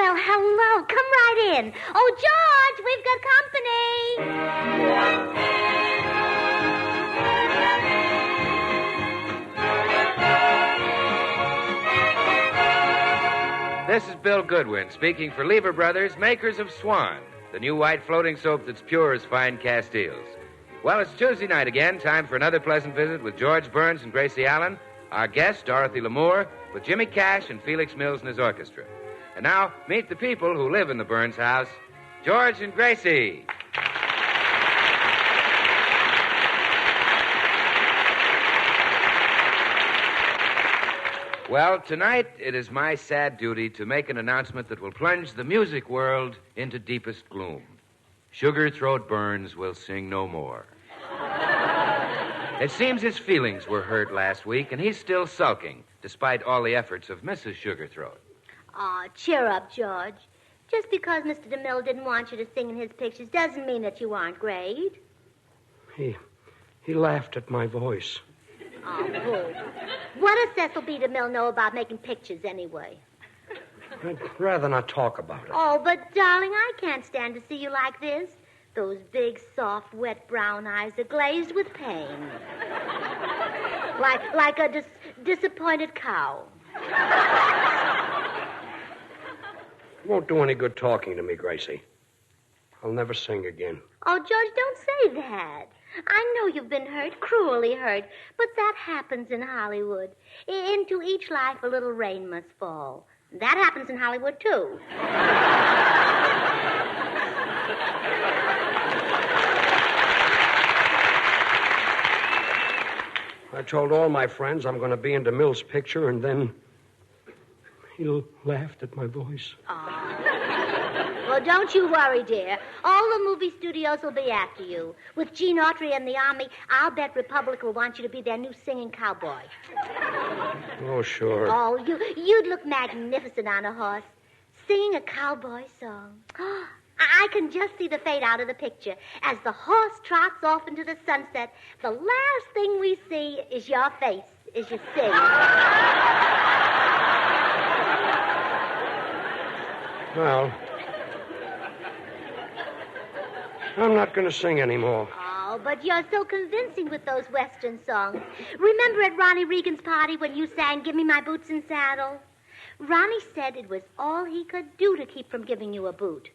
Well, hello. Come right in. Oh, George, we've got company. This is Bill Goodwin speaking for Lever Brothers, makers of Swan, the new white floating soap that's pure as fine Castiles. Well, it's Tuesday night again, time for another pleasant visit with George Burns and Gracie Allen, our guest, Dorothy Lamour, with Jimmy Cash and Felix Mills and his orchestra. And now, meet the people who live in the Burns house, George and Gracie. Well, tonight it is my sad duty to make an announcement that will plunge the music world into deepest gloom. Sugar Throat Burns will sing no more. It seems his feelings were hurt last week, and he's still sulking, despite all the efforts of Mrs. Sugar Throat. Oh, cheer up, George. Just because Mr. DeMille didn't want you to sing in his pictures doesn't mean that you aren't great. He laughed at my voice. Oh, good. What does Cecil B. DeMille know about making pictures anyway? I'd rather not talk about it. Oh, but, darling, I can't stand to see you like this. Those big, soft, wet brown eyes are glazed with pain. Like a disappointed cow. It won't do any good talking to me, Gracie. I'll never sing again. Oh, George, don't say that. I know you've been hurt, cruelly hurt, but that happens in Hollywood. Into each life a little rain must fall. That happens in Hollywood, too. I told all my friends I'm going to be in DeMille's picture, and then he laughed at my voice. Oh. Well, don't you worry, dear. All the movie studios will be after you. With Gene Autry and the Army, I'll bet Republic will want you to be their new singing cowboy. Oh, sure. Oh, you'd look magnificent on a horse, singing a cowboy song. I can just see the fade out of the picture. As the horse trots off into the sunset, the last thing we see is your face as you sing. Well, I'm not going to sing anymore. Oh, but you're so convincing with those Western songs. Remember at Ronnie Reagan's party when you sang Give Me My Boots and Saddle? Ronnie said it was all he could do to keep from giving you a boot.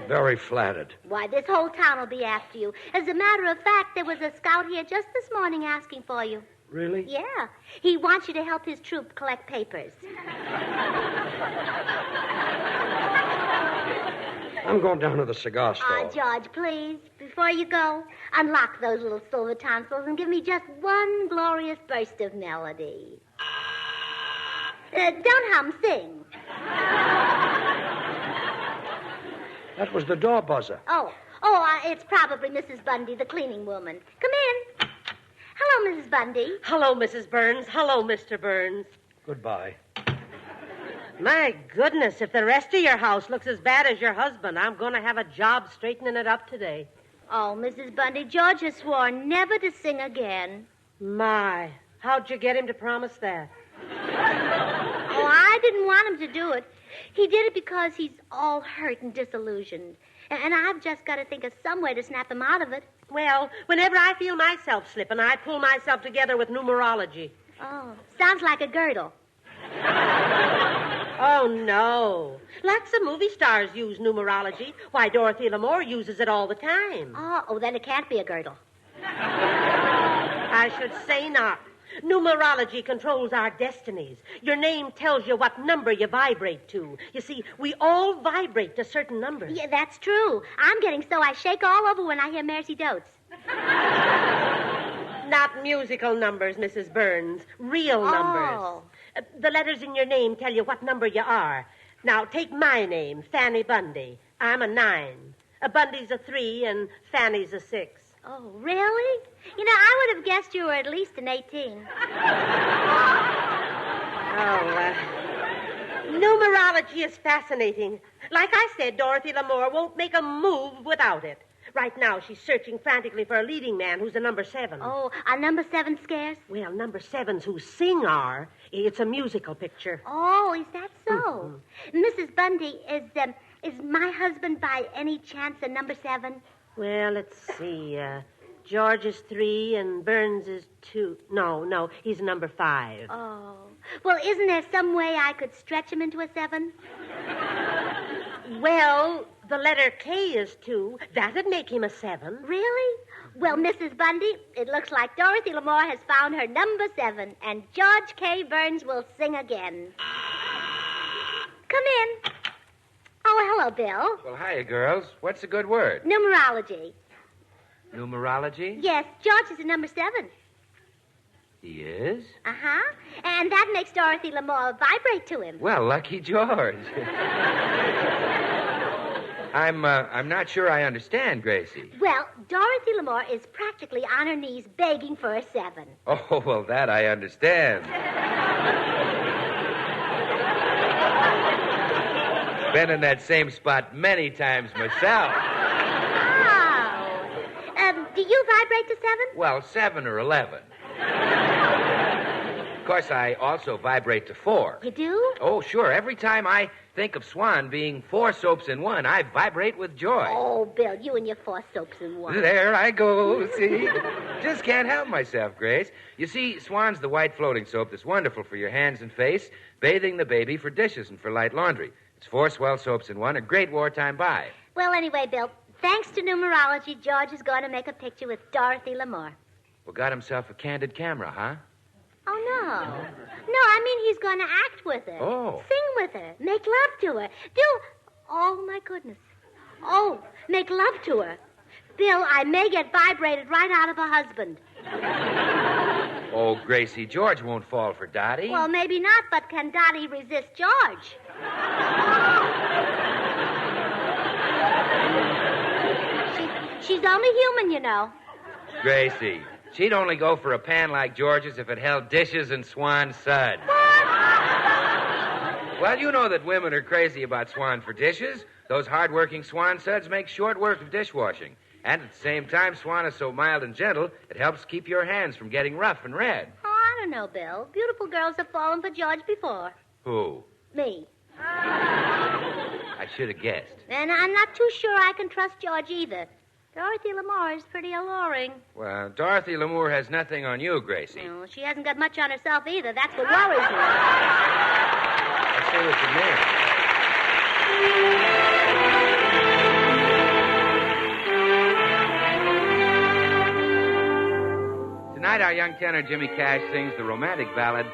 Very flattered. Why, this whole town will be after you. As a matter of fact, there was a scout here just this morning asking for you. Really? Yeah. He wants you to help his troop collect papers. I'm going down to the cigar store. George, please, before you go, unlock those little silver tonsils and give me just one glorious burst of melody. Don't hum, sing. That was the door buzzer. It's probably Mrs. Bundy, the cleaning woman. Come in. Hello, Mrs. Bundy. Hello, Mrs. Burns. Hello, Mr. Burns. Goodbye. My goodness, if the rest of your house looks as bad as your husband, I'm going to have a job straightening it up today. Oh, Mrs. Bundy, George has sworn never to sing again. My, how'd you get him to promise that? Oh, I didn't want him to do it. He did it because he's all hurt and disillusioned. And I've just got to think of some way to snap him out of it. Well, whenever I feel myself slipping, I pull myself together with numerology. Oh, sounds like a girdle. Oh, no. Lots of movie stars use numerology. Why, Dorothy Lamour uses it all the time. Oh, then it can't be a girdle. I should say not. Numerology controls our destinies. Your name tells you what number you vibrate to. You see, we all vibrate to certain numbers. Yeah, that's true. I'm getting so I shake all over when I hear Mercy Dotes. Not musical numbers, Mrs. Burns. Real numbers. The letters in your name tell you what number you are. Now, take my name, Fanny Bundy. I'm a 9. Bundy's a 3, and Fanny's a 6. Oh, really? You know, I would have guessed you were at least an 18. Numerology is fascinating. Like I said, Dorothy Lamour won't make a move without it. Right now, she's searching frantically for a leading man who's a number 7. Oh, are number 7 scarce? Well, number 7s who sing are. It's a musical picture. Oh, is that so? Mrs. Bundy, is my husband by any chance a number 7? Well, let's see. George is 3 and Burns is 2. No, he's number 5. Oh. Well, isn't there some way I could stretch him into a 7? Well, the letter K is 2. That'd make him a 7. Really? Well, Mrs. Bundy, it looks like Dorothy Lamour has found her number 7, and George K. Burns will sing again. Come in. Oh, hello, Bill. Well, hiya, girls. What's a good word? Numerology. Numerology? Yes, George is a number 7. He is? Uh-huh. And that makes Dorothy Lamour vibrate to him. Well, lucky George. I'm not sure I understand, Gracie. Well, Dorothy Lamour is practically on her knees begging for a 7. Oh, well, that I understand. Been in that same spot many times myself. Oh. Do you vibrate to 7? Well, 7 or 11. Of course, I also vibrate to 4. You do? Oh, sure. Every time I think of Swan being 4 soaps in one, I vibrate with joy. Oh, Bill, you and your 4 soaps in one. There I go, see? Just can't help myself, Grace. You see, Swan's the white floating soap that's wonderful for your hands and face, bathing the baby, for dishes, and for light laundry. It's 4 swell soaps in one, a great wartime buy. Well, anyway, Bill, thanks to numerology, George is going to make a picture with Dorothy Lamour. Well, got himself a candid camera, huh? Oh, no. No, I mean he's going to act with her. Oh. Sing with her. Make love to her. Oh, my goodness. Oh, make love to her. Bill, I may get vibrated right out of a husband. Oh, Gracie, George won't fall for Dottie. Well, maybe not, but can Dottie resist George? She's only human, you know. Gracie, she'd only go for a pan like George's if it held dishes and Swan suds. What? Well, you know that women are crazy about Swan for dishes. Those hard-working Swan suds make short work of dishwashing. And at the same time, Swan is so mild and gentle, it helps keep your hands from getting rough and red. Oh, I don't know, Bill. Beautiful girls have fallen for George before. Who? Me. I should have guessed. And I'm not too sure I can trust George either. Dorothy Lamour is pretty alluring. Well, Dorothy Lamour has nothing on you, Gracie. No, she hasn't got much on herself either. That's what worries me. I see what you mean. Tonight, our young tenor Jimmy Cash sings the romantic ballad,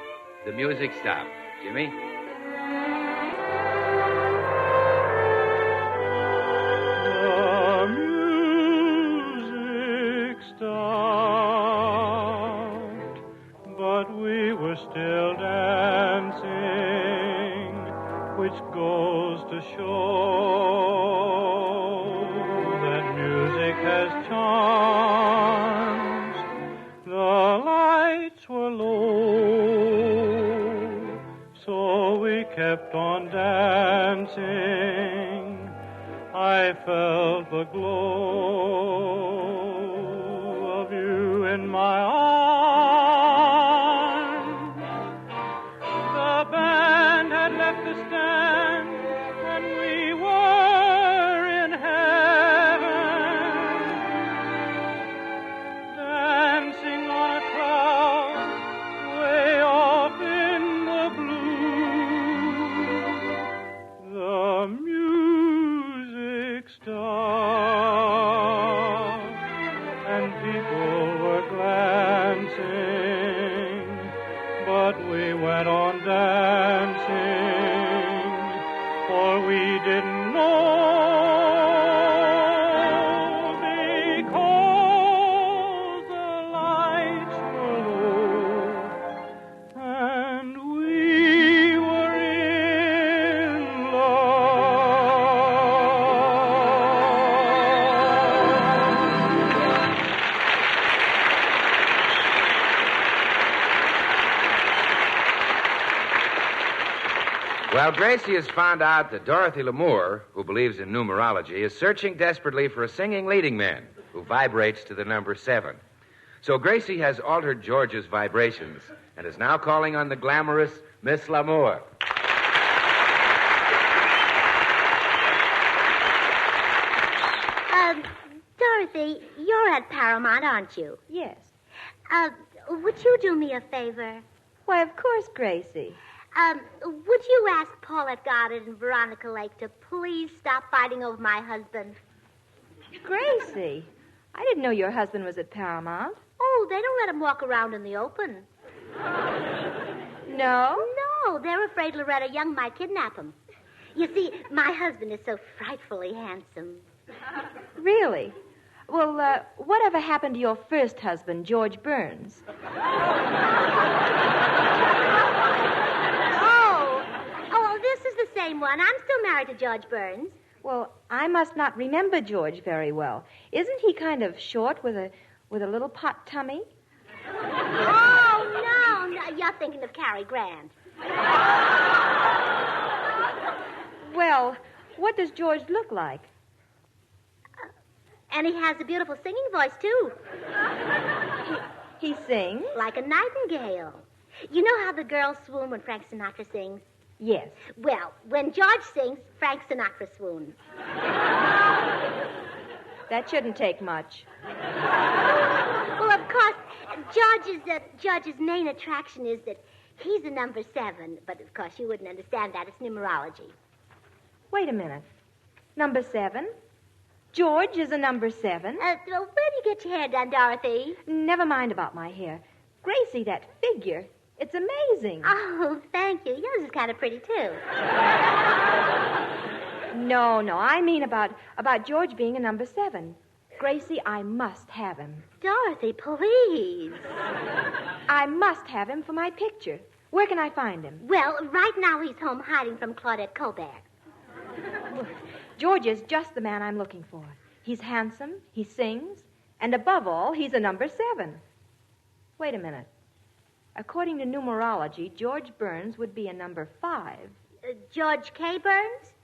The Music Stopped. Jimmy? The music stopped, but we were still dancing, which goes to show that music has charms. The lights were low, so we kept on dancing. I felt the glow of you in my arms. The band had left the stand, and we were in heaven, dancing on a cloud way off in the blue. The music stopped, and people were glancing, but we went on dancing, for we didn't know, because the lights were low, and we were in love. Well, Gracie has found out that Dorothy Lamour, who believes in numerology, is searching desperately for a singing leading man who vibrates to the number 7. So Gracie has altered George's vibrations and is now calling on the glamorous Miss Lamour. Dorothy, you're at Paramount, aren't you? Yes. Would you do me a favor? Why, of course, Gracie. Would you ask Paulette Goddard and Veronica Lake to please stop fighting over my husband? Gracie, I didn't know your husband was at Paramount. Oh, they don't let him walk around in the open. No? No, they're afraid Loretta Young might kidnap him. You see, my husband is so frightfully handsome. Really? Well, whatever happened to your first husband, George Burns? Oh, this is the same one. I'm still married to George Burns. Well, I must not remember George very well. Isn't he kind of short with a little pot tummy? Oh, no, you're thinking of Cary Grant. Well, what does George look like? And he has a beautiful singing voice, too. He sings? Like a nightingale. You know how the girls swoon when Frank Sinatra sings? Yes. Well, when George sings, Frank Sinatra swoons. That shouldn't take much. Well, of course, George's main attraction is that he's a number 7. But, of course, you wouldn't understand that. It's numerology. Wait a minute. Number 7? George is a number 7? Where do you get your hair done, Dorothy? Never mind about my hair. Gracie, that figure. It's amazing. Oh, thank you. Yours is kind of pretty, too. No, I mean about George being a number 7. Gracie, I must have him. Dorothy, please. I must have him for my picture. Where can I find him? Well, right now he's home hiding from Claudette Colbert. George is just the man I'm looking for. He's handsome, he sings, and above all, he's a number 7. Wait a minute. According to numerology, George Burns would be a number 5. George K. Burns?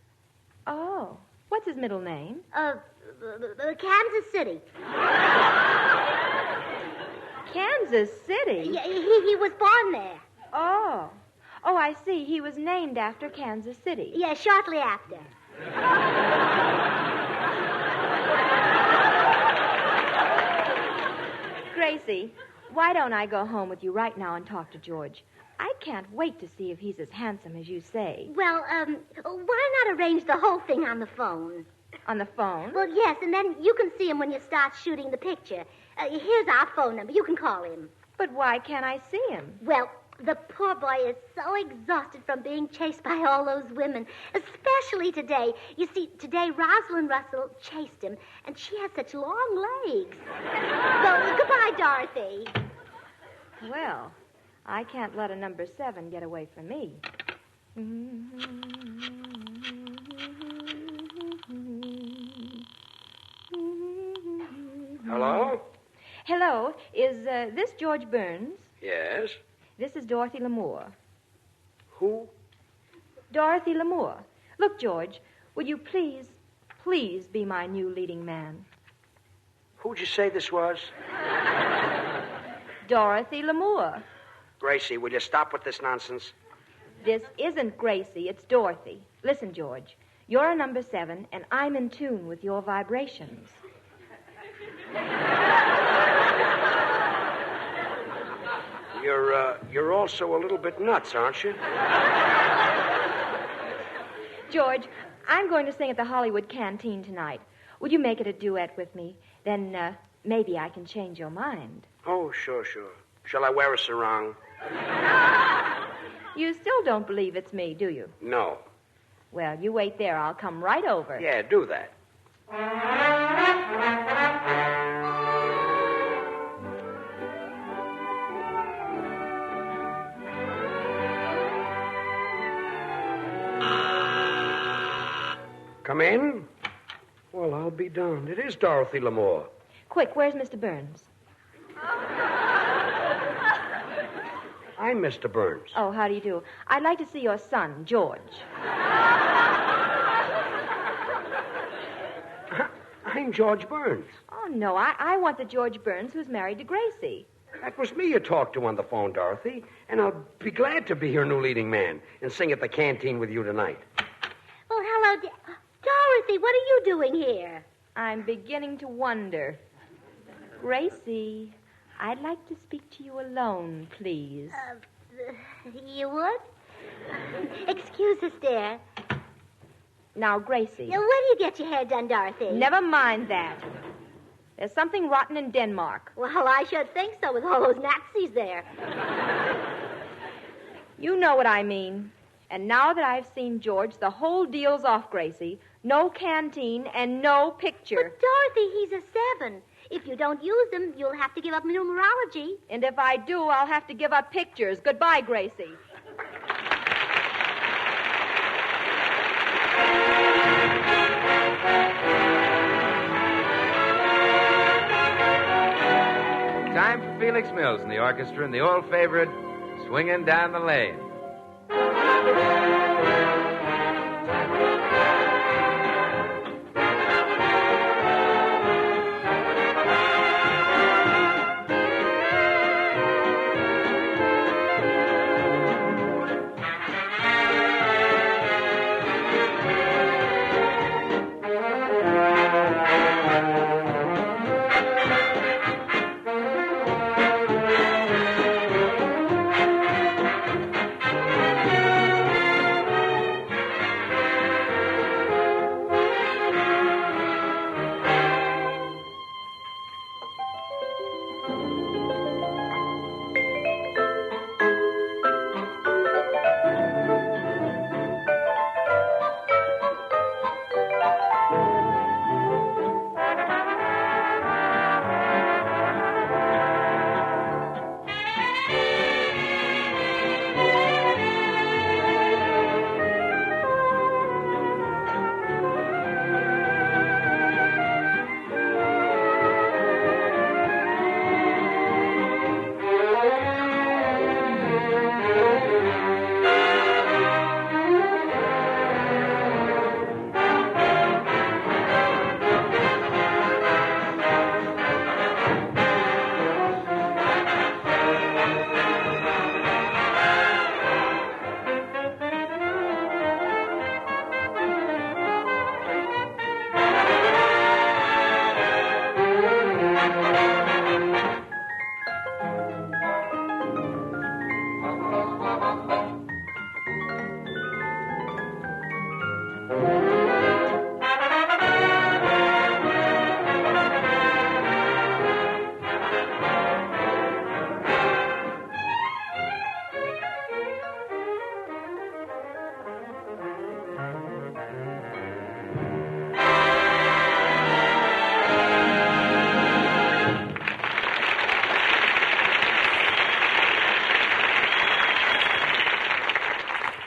Oh, what's his middle name? Kansas City. Kansas City? Yeah, he was born there. Oh, I see. He was named after Kansas City. Yeah, shortly after. Gracie, why don't I go home with you right now and talk to George? I can't wait to see if he's as handsome as you say. Well, why not arrange the whole thing on the phone? On the phone? Well, yes, and then you can see him when you start shooting the picture. Here's our phone number. You can call him. But why can't I see him? Well, the poor boy is so exhausted from being chased by all those women, especially today. You see, today Rosalind Russell chased him, and she has such long legs. So, goodbye, Dorothy. Well, I can't let a number 7 get away from me. Hello? Hello, is this George Burns? Yes. This is Dorothy Lamour. Who? Dorothy Lamour. Look, George, would you please be my new leading man? Who'd you say this was? Dorothy Lamour. Gracie, will you stop with this nonsense? This isn't Gracie, it's Dorothy. Listen, George, you're a number 7, and I'm in tune with your vibrations. You're also a little bit nuts, aren't you? George, I'm going to sing at the Hollywood Canteen tonight. Would you make it a duet with me? Then maybe I can change your mind. Oh, sure. Shall I wear a sarong? You still don't believe it's me, do you? No. Well, you wait there. I'll come right over. Yeah, do that. Come in? Well, I'll be darned. It is Dorothy Lamour. Quick, where's Mr. Burns? I'm Mr. Burns. Oh, how do you do? I'd like to see your son, George. I'm George Burns. Oh, no, I want the George Burns who's married to Gracie. That was me you talked to on the phone, Dorothy. And I'll be glad to be your new leading man and sing at the canteen with you tonight. Well, hello, Dorothy, what are you doing here? I'm beginning to wonder. Gracie, I'd like to speak to you alone, please. You would? Excuse us, dear. Now, Gracie. Where do you get your hair done, Dorothy? Never mind that. There's something rotten in Denmark. Well, I should think so with all those Nazis there. You know what I mean. And now that I've seen George, the whole deal's off, Gracie. No canteen and no picture. But, Dorothy, he's a 7. If you don't use him, you'll have to give up numerology. And if I do, I'll have to give up pictures. Goodbye, Gracie. Time for Felix Mills and the orchestra and the old favorite, Swinging Down the Lane.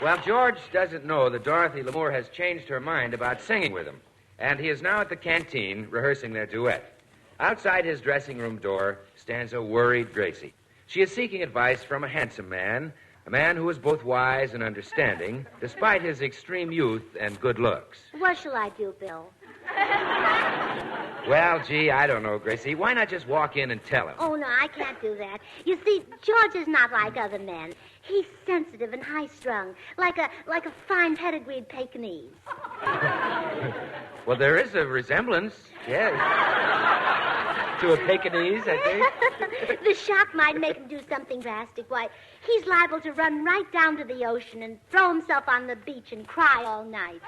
Well, George doesn't know that Dorothy Lamour has changed her mind about singing with him, and he is now at the canteen rehearsing their duet. Outside his dressing room door stands a worried Gracie. She is seeking advice from a handsome man, a man who is both wise and understanding, despite his extreme youth and good looks. What shall I do, Bill? Well, gee, I don't know, Gracie. Why not just walk in and tell him? Oh, no, I can't do that. You see, George is not like other men. He's sensitive and high-strung, like a fine pedigreed Pekingese. Well, there is a resemblance, yes. To a Pekingese, I think. The shock might make him do something drastic. Why, he's liable to run right down to the ocean and throw himself on the beach and cry all night.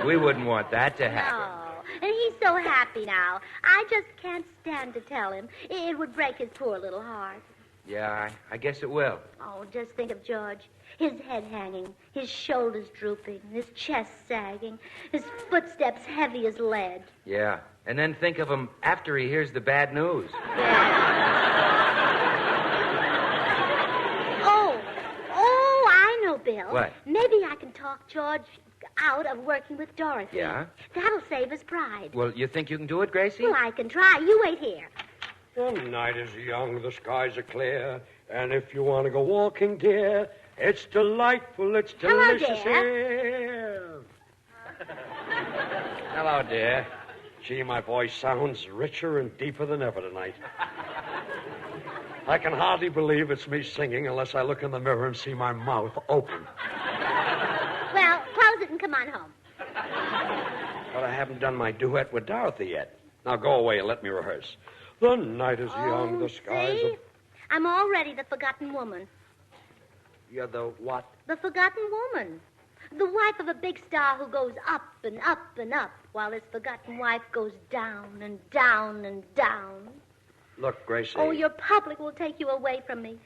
We wouldn't want that to happen. No. And he's so happy now. I just can't stand to tell him. It would break his poor little heart. Yeah, I guess it will. Oh, just think of George. His head hanging, his shoulders drooping, his chest sagging, his footsteps heavy as lead. Yeah, and then think of him after he hears the bad news. Oh, I know, Bill. What? Maybe I can talk George out of working with Dorothy. Yeah? That'll save his pride. Well, you think you can do it, Gracie? Well, I can try. You wait here. The night is young, the skies are clear, and if you want to go walking, dear, it's delightful, it's Hello, delicious dear. here. Hello, dear. Gee, my voice sounds richer and deeper than ever tonight. I can hardly believe it's me singing unless I look in the mirror and see my mouth open. Well, close it and come on home. But I haven't done my duet with Dorothy yet. Now go away and let me rehearse. The night is young, the skies see? are... I'm already the forgotten woman. You're the what? The forgotten woman. The wife of a big star who goes up and up and up, while his forgotten wife goes down and down and down. Look, Gracie. Oh, your public will take you away from me.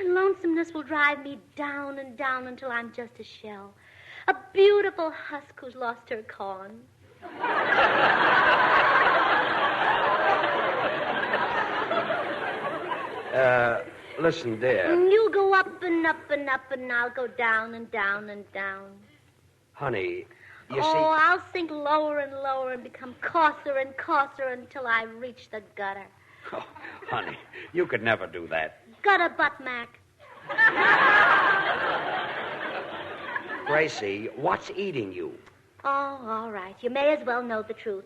Lonesomeness will drive me down and down until I'm just a shell. A beautiful husk who's lost her corn. Listen, dear. You go up and up and up, and I'll go down and down and down. Honey, you I'll sink lower and lower and become coarser and coarser until I reach the gutter. see... Oh, honey, you could never do that. Gutter butt, Mac. Gracie, what's eating you? Oh, all right. You may as well know the truth.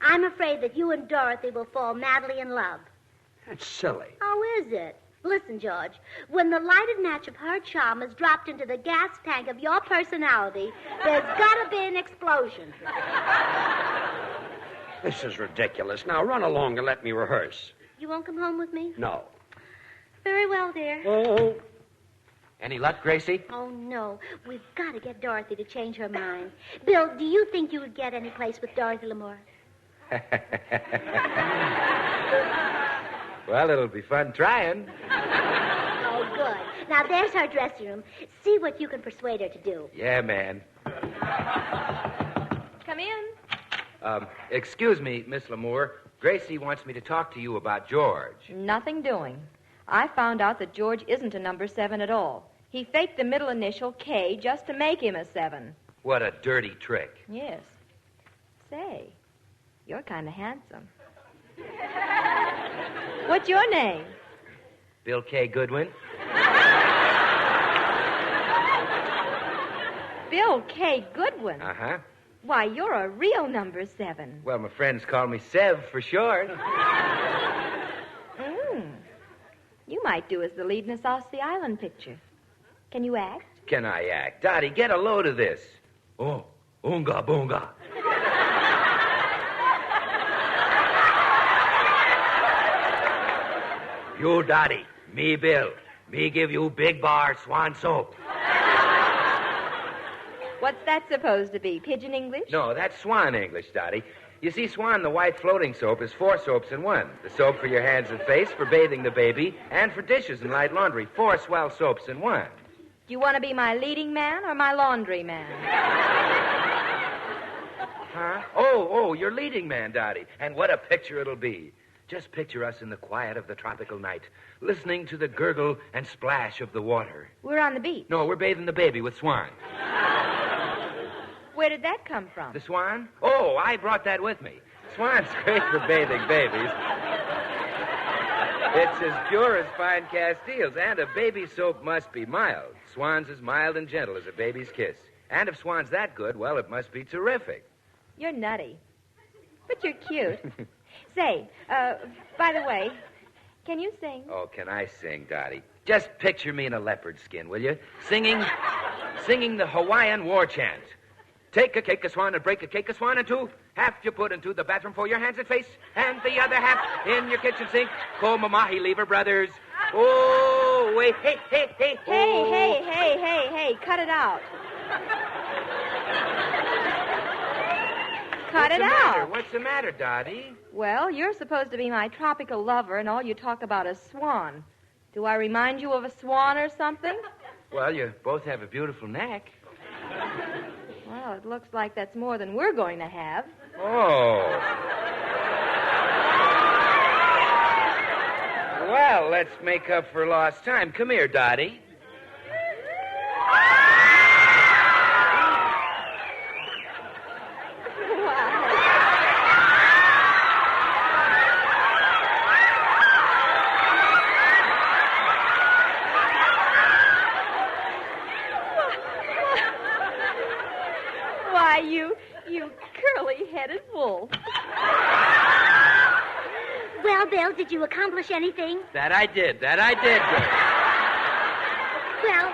I'm afraid that you and Dorothy will fall madly in love. That's silly. How is it? Listen, George, when the lighted match of her charm is dropped into the gas tank of your personality, there's got to be an explosion. This is ridiculous. Now run along and let me rehearse. You won't come home with me? No. Very well, dear. Oh. Any luck, Gracie? Oh, no. We've got to get Dorothy to change her mind. Bill, do you think you would get any place with Dorothy Lamour? Well, it'll be fun trying. Oh, good. Now, there's her dressing room. See what you can persuade her to do. Yeah, man. Come in. Excuse me, Miss Lamour. Gracie wants me to talk to you about George. Nothing doing. I found out that George isn't a number 7 at all. He faked the middle initial K just to make him a 7. What a dirty trick. Yes. Say, you're kind of handsome. What's your name? Bill K. Goodwin? Bill K. Goodwin? Uh-huh. Why, you're a real number 7. Well, my friends call me Sev for short. You might do as the lead in a South Sea Island picture. Can you act? Can I act? Dottie, get a load of this. Oh, oonga boonga. You, Dottie, me, Bill. Me give you big bar swan soap. What's that supposed to be? Pigeon English? No, that's swan English, Dottie. You see, Swan, the white floating soap, is 4 soaps in one. The soap for your hands and face, for bathing the baby, and for dishes and light laundry. 4 swell soaps in one. Do you want to be my leading man or my laundry man? Huh? Oh, you're leading man, Dottie. And what a picture it'll be. Just picture us in the quiet of the tropical night, listening to the gurgle and splash of the water. We're on the beach. No, we're bathing the baby with Swan. Where did that come from? The Swan? Oh, I brought that with me. Swan's great for bathing babies. It's as pure as fine Castiles, and a baby soap must be mild. Swan's as mild and gentle as a baby's kiss. And if Swan's that good, well, it must be terrific. You're nutty. But you're cute. Say, by the way, can you sing? Oh, can I sing, Dottie? Just picture me in a leopard skin, will you? Singing the Hawaiian war chant. Take a cake, a swan, and break a cake, a swan, and 2. Half you put into the bathroom for your hands and face, and the other half in your kitchen sink. Komamahi, Lever Brothers. Oh, wait, hey. Hey, cut it out. Cut it out. What's the matter, Dottie? Well, you're supposed to be my tropical lover, and all you talk about is swan. Do I remind you of a swan or something? Well, you both have a beautiful neck. Well, it looks like that's more than we're going to have. Oh. Well, let's make up for lost time. Come here, Dottie. did you accomplish anything? That I did. Well,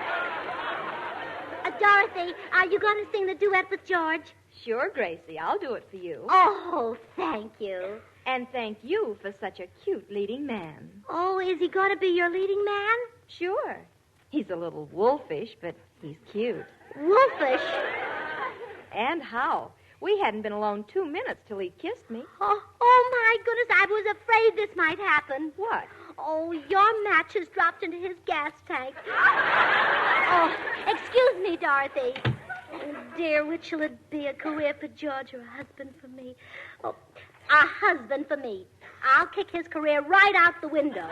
Dorothy, are you going to sing the duet with George? Sure, Gracie. I'll do it for you. Oh, thank you. And thank you for such a cute leading man. Oh, is he going to be your leading man? Sure. He's a little wolfish, but he's cute. Wolfish? And how? We hadn't been alone 2 minutes till he kissed me. Oh, my goodness, I was afraid this might happen. What? Oh, your match has dropped into his gas tank. Oh, excuse me, Dorothy. Oh, dear, which shall it be, a career for George or a husband for me? Oh, a husband for me. I'll kick his career right out the window.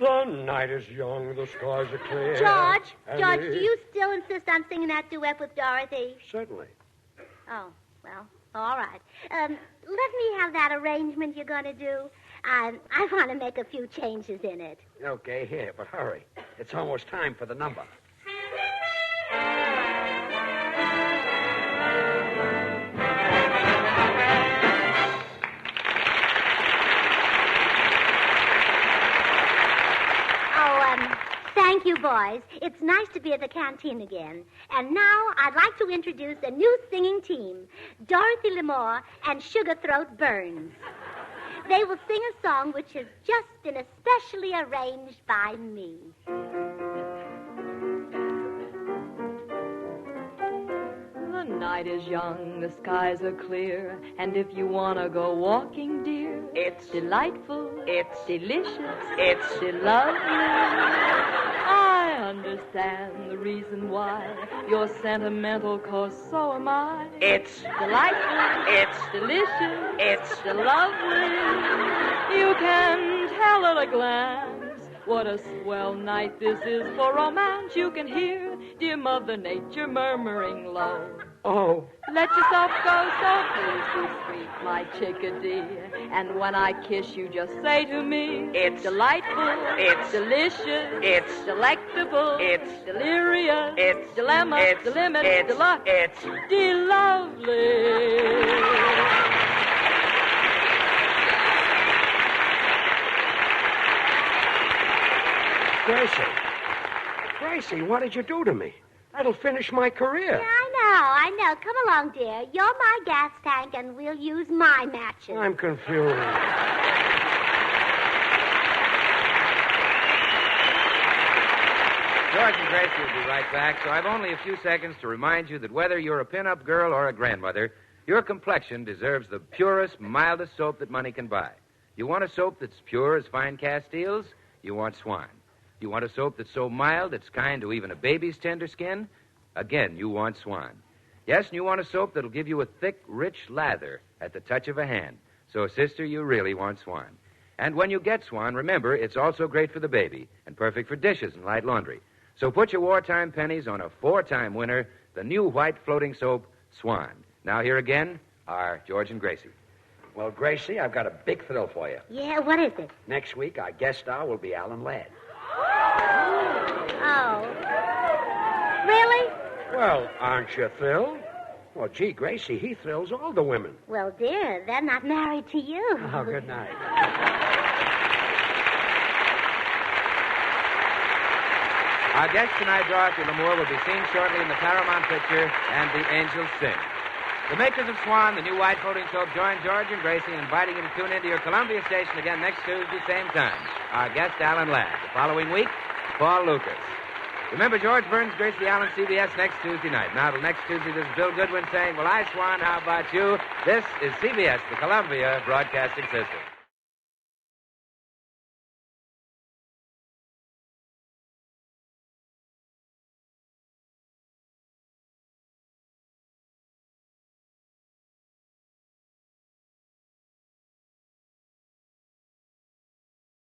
The night is young, the skies are clear. George, do you still insist on singing that duet with Dorothy? Certainly. Oh, well, all right. Let me have that arrangement you're going to do. I want to make a few changes in it. Okay, here, but hurry. It's almost time for the number. Thank you, boys. It's nice to be at the canteen again. And now I'd like to introduce a new singing team, Dorothy Lamour and Sugarthroat Burns. They will sing a song which has just been especially arranged by me. The night is young, the skies are clear, and if you want to go walking, dear, it's delightful, it's delicious, it's lovely. I understand the reason why you're sentimental, 'cause so am I. It's delightful, it's delicious, it's lovely. You can tell at a glance what a swell night this is for romance. You can hear dear Mother Nature murmuring low. Oh. Let yourself go, so please be sweet, my chickadee. And when I kiss you, just say to me, it's delightful, it's delicious, it's delectable, it's delirious, it's dilemma, it's the limit, it's deluxe, it's de-lovely. Gracie, what did you do to me? That'll finish my career. Yeah, I know. Come along, dear. You're my gas tank, and we'll use my matches. I'm confused. George and Gracie will be right back, so I've only a few seconds to remind you that whether you're a pin-up girl or a grandmother, your complexion deserves the purest, mildest soap that money can buy. You want a soap that's pure as fine Castiles? You want Swan. You want a soap that's so mild it's kind to even a baby's tender skin? Again, you want Swan. Yes, and you want a soap that'll give you a thick, rich lather at the touch of a hand. So, sister, you really want Swan. And when you get Swan, remember, it's also great for the baby and perfect for dishes and light laundry. So put your wartime pennies on a 4-time winner, the new white floating soap, Swan. Now here again are George and Gracie. Well, Gracie, I've got a big thrill for you. Yeah, what is it? Next week, our guest star will be Alan Ladd. Oh. Really? Well, aren't you thrilled? Well, gee, Gracie, he thrills all the women. Well, dear, they're not married to you. Oh, good night. Our guest tonight, Dorothy Lamour, will be seen shortly in the Paramount picture And the Angels Sing. The makers of Swan, the new white floating soap, join George and Gracie in inviting you to tune into your Columbia station again next Tuesday, same time. Our guest, Alan Ladd. The following week, Paul Lucas. Remember, George Burns, Gracie Allen, CBS next Tuesday night. Now, till next Tuesday, this is Bill Goodwin saying, well, I, Swan, how about you? This is CBS, the Columbia Broadcasting System.